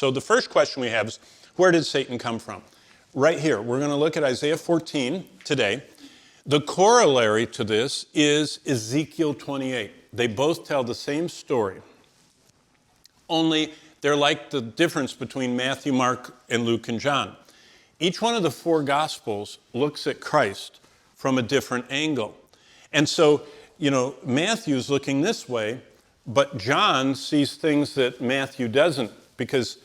So the first question we have is, where did Satan come from? Right here, we're going to look at Isaiah 14 today. The corollary to this is Ezekiel 28. They both tell the same story, only they're like the difference between Matthew, Mark, and Luke and John. Each one of the four Gospels looks at Christ from a different angle. And so, Matthew's looking this way, but John sees things that Matthew doesn't because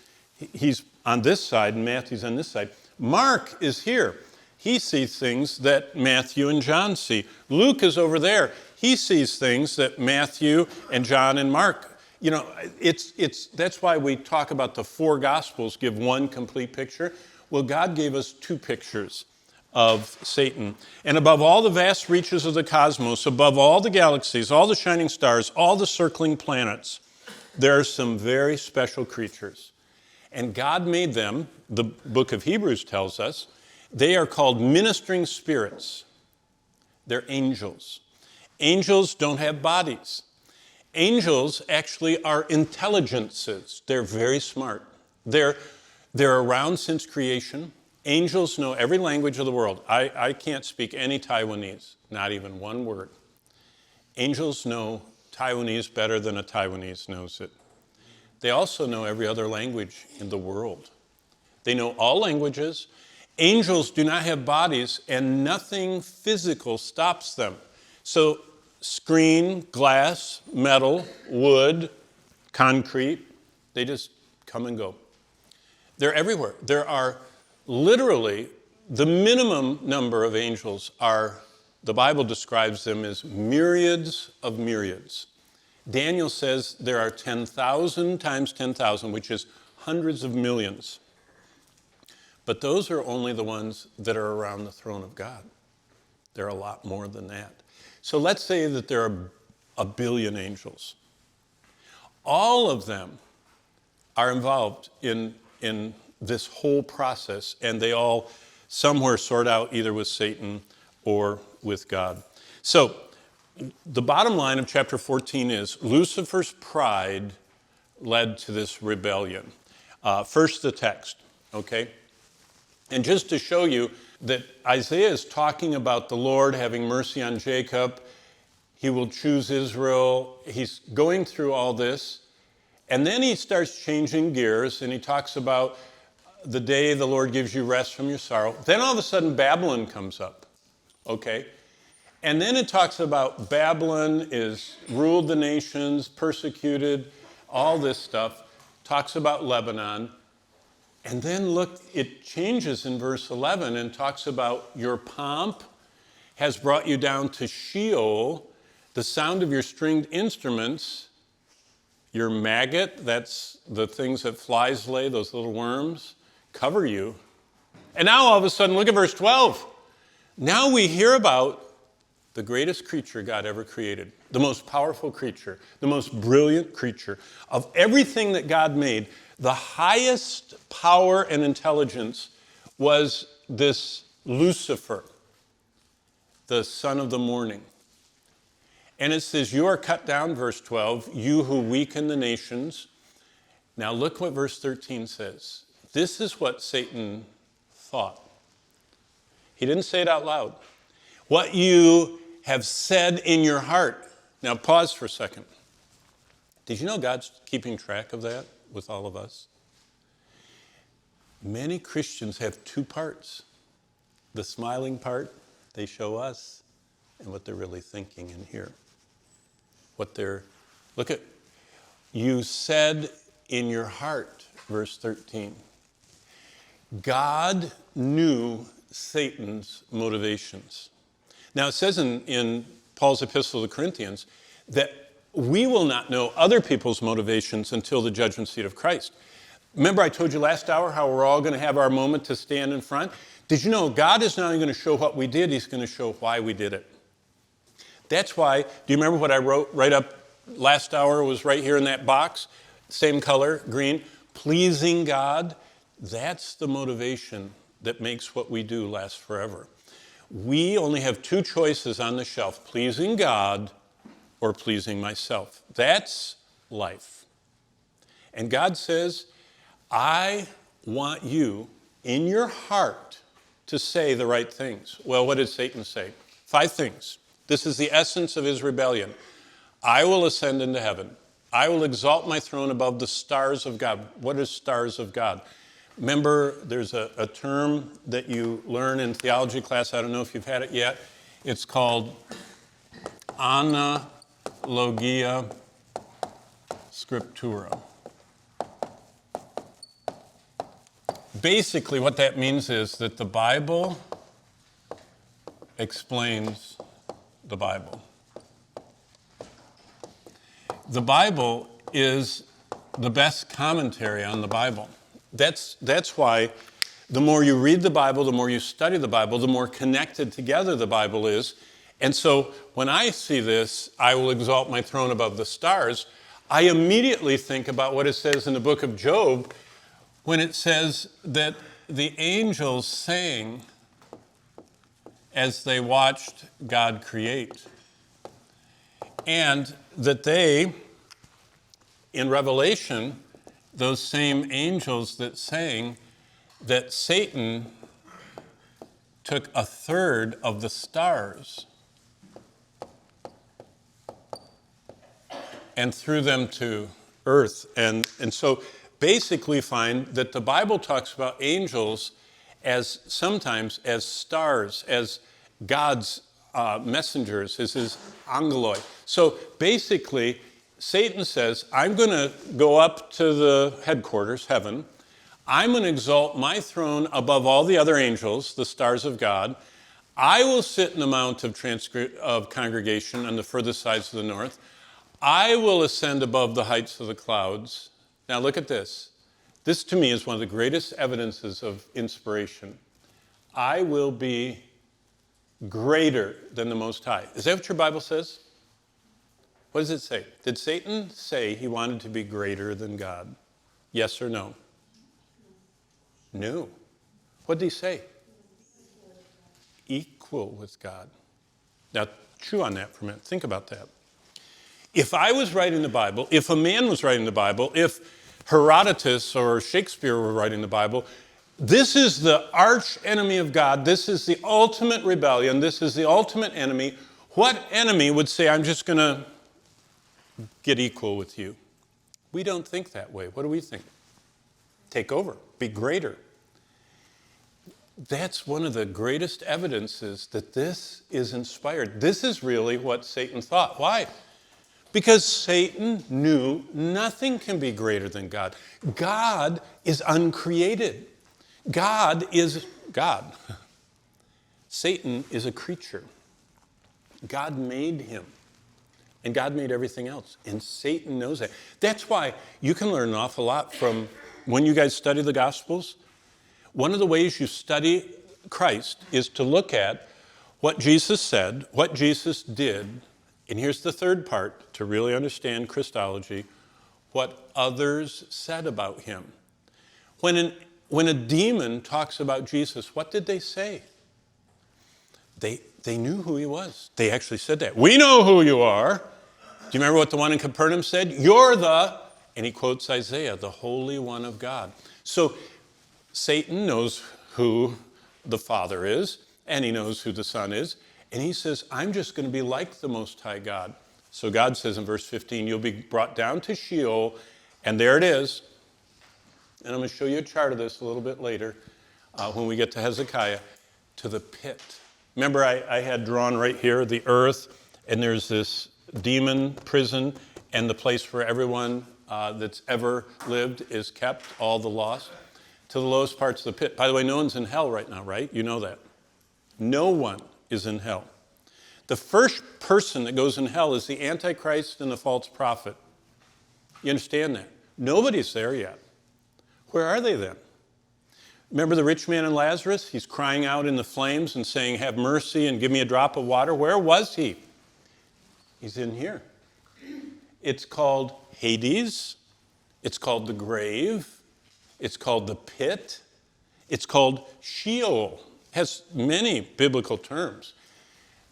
he's on this side and Matthew's on this side. Mark is here. He sees things that Matthew and John see. Luke is over there. He sees things that Matthew and John and Mark. That's why we talk about the four Gospels give one complete picture. Well, God gave us two pictures of Satan. And above all the vast reaches of the cosmos, above all the galaxies, all the shining stars, all the circling planets, there are some very special creatures. And God made them, the book of Hebrews tells us, they are called ministering spirits. They're angels. Angels don't have bodies. Angels actually are intelligences. They're very smart. They're around since creation. Angels know every language of the world. I can't speak any Taiwanese, not even one word. Angels know Taiwanese better than a Taiwanese knows it. They also know every other language in the world. They know all languages. Angels do not have bodies, and nothing physical stops them. So screen, glass, metal, wood, concrete, they just come and go. They're everywhere. There are literally, the minimum number of angels are, the Bible describes them as myriads of myriads. Daniel says there are 10,000 times 10,000, which is hundreds of millions. But those are only the ones that are around the throne of God. There are a lot more than that. So let's say that there are 1 billion angels. All of them are involved in this whole process, and they all somewhere sort out either with Satan or with God. So the bottom line of chapter 14 is Lucifer's pride led to this rebellion. First the text, okay? And just to show you that Isaiah is talking about the Lord having mercy on Jacob, he will choose Israel. He's going through all this. And then he starts changing gears, and he talks about the day the Lord gives you rest from your sorrow. Then all of a sudden Babylon comes up, okay? And then it talks about Babylon is ruled the nations, persecuted, all this stuff. Talks about Lebanon. And then look, it changes in verse 11 and talks about your pomp has brought you down to Sheol, the sound of your stringed instruments, your maggot, that's the things that flies lay, those little worms, cover you. And now all of a sudden, look at verse 12. Now we hear about the greatest creature God ever created, the most powerful creature, the most brilliant creature. Of everything that God made, the highest power and intelligence was this Lucifer, the son of the morning. And it says, you are cut down, verse 12, you who weaken the nations. Now look what verse 13 says. This is what Satan thought. He didn't say it out loud. What you have said in your heart. Now pause for a second. Did you know God's keeping track of that with all of us? Many Christians have two parts. The smiling part, they show us, and what they're really thinking in here. Look at, you said in your heart, verse 13. God knew Satan's motivations. Now it says in Paul's epistle to the Corinthians that we will not know other people's motivations until the judgment seat of Christ. Remember I told you last hour how we're all going to have our moment to stand in front? Did you know God is not only going to show what we did, he's going to show why we did it. That's why, do you remember what I wrote right up last hour was right here in that box? Same color, green. Pleasing God. That's the motivation that makes what we do last forever. We only have two choices on the shelf, pleasing God or pleasing myself. That's life. And God says, I want you in your heart to say the right things. Well, what did Satan say? 5 things. This is the essence of his rebellion. I will ascend into heaven. I will exalt my throne above the stars of God. What is stars of God? Remember, there's a term that you learn in theology class. I don't know if you've had it yet. It's called analogia scriptura. Basically, what that means is that the Bible explains the Bible. The Bible is the best commentary on the Bible. That's why the more you read the Bible, the more you study the Bible, the more connected together the Bible is. And so when I see this, I will exalt my throne above the stars, I immediately think about what it says in the book of Job when it says that the angels sang as they watched God create. And that they, in Revelation, those same angels that sang, that Satan took a third of the stars and threw them to earth. And so basically find that the Bible talks about angels as sometimes as stars, as God's messengers, as his angeloi. So basically, Satan says, I'm going to go up to the headquarters, heaven. I'm going to exalt my throne above all the other angels, the stars of God. I will sit in the mount of congregation on the furthest sides of the north. I will ascend above the heights of the clouds. Now look at this. This to me is one of the greatest evidences of inspiration. I will be greater than the Most High. Is that what your Bible says? What does it say? Did Satan say he wanted to be greater than God? Yes or no? No. What did he say? Equal with God. Now, chew on that for a minute. Think about that. If I was writing the Bible, if a man was writing the Bible, if Herodotus or Shakespeare were writing the Bible, this is the arch enemy of God. This is the ultimate rebellion. This is the ultimate enemy. What enemy would say, I'm just going to get equal with you? We don't think that way. What do we think? Take over. Be greater. That's one of the greatest evidences that this is inspired. This is really what Satan thought. Why? Because Satan knew nothing can be greater than God. God is uncreated. God is God. Satan is a creature. God made him. And God made everything else. And Satan knows that. That's why you can learn an awful lot from when you guys study the Gospels. One of the ways you study Christ is to look at what Jesus said, what Jesus did, and here's the third part to really understand Christology, what others said about him. When a demon talks about Jesus, what did they say? They knew who he was. They actually said that. We know who you are. Do you remember what the one in Capernaum said? You're the, and he quotes Isaiah, the Holy One of God. So Satan knows who the Father is, and he knows who the Son is, and he says, I'm just going to be like the Most High God. So God says in verse 15, you'll be brought down to Sheol, and there it is. And I'm going to show you a chart of this a little bit later when we get to Hezekiah, to the pit. Remember, I had drawn right here the earth, and there's this demon prison, and the place where everyone that's ever lived is kept, all the lost, to the lowest parts of the pit. By the way, no one's in hell right now, right? You know that. No one is in hell. The first person that goes in hell is the Antichrist and the false prophet. You understand that? Nobody's there yet. Where are they then? Remember the rich man and Lazarus? He's crying out in the flames and saying, have mercy and give me a drop of water. Where was he? He's in here. It's called Hades. It's called the grave. It's called the pit. It's called Sheol. It has many biblical terms.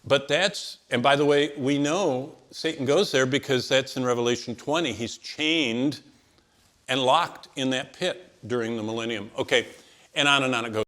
But that's, and by the way, we know Satan goes there because that's in Revelation 20. He's chained and locked in that pit. during the millennium. Okay, and on it goes.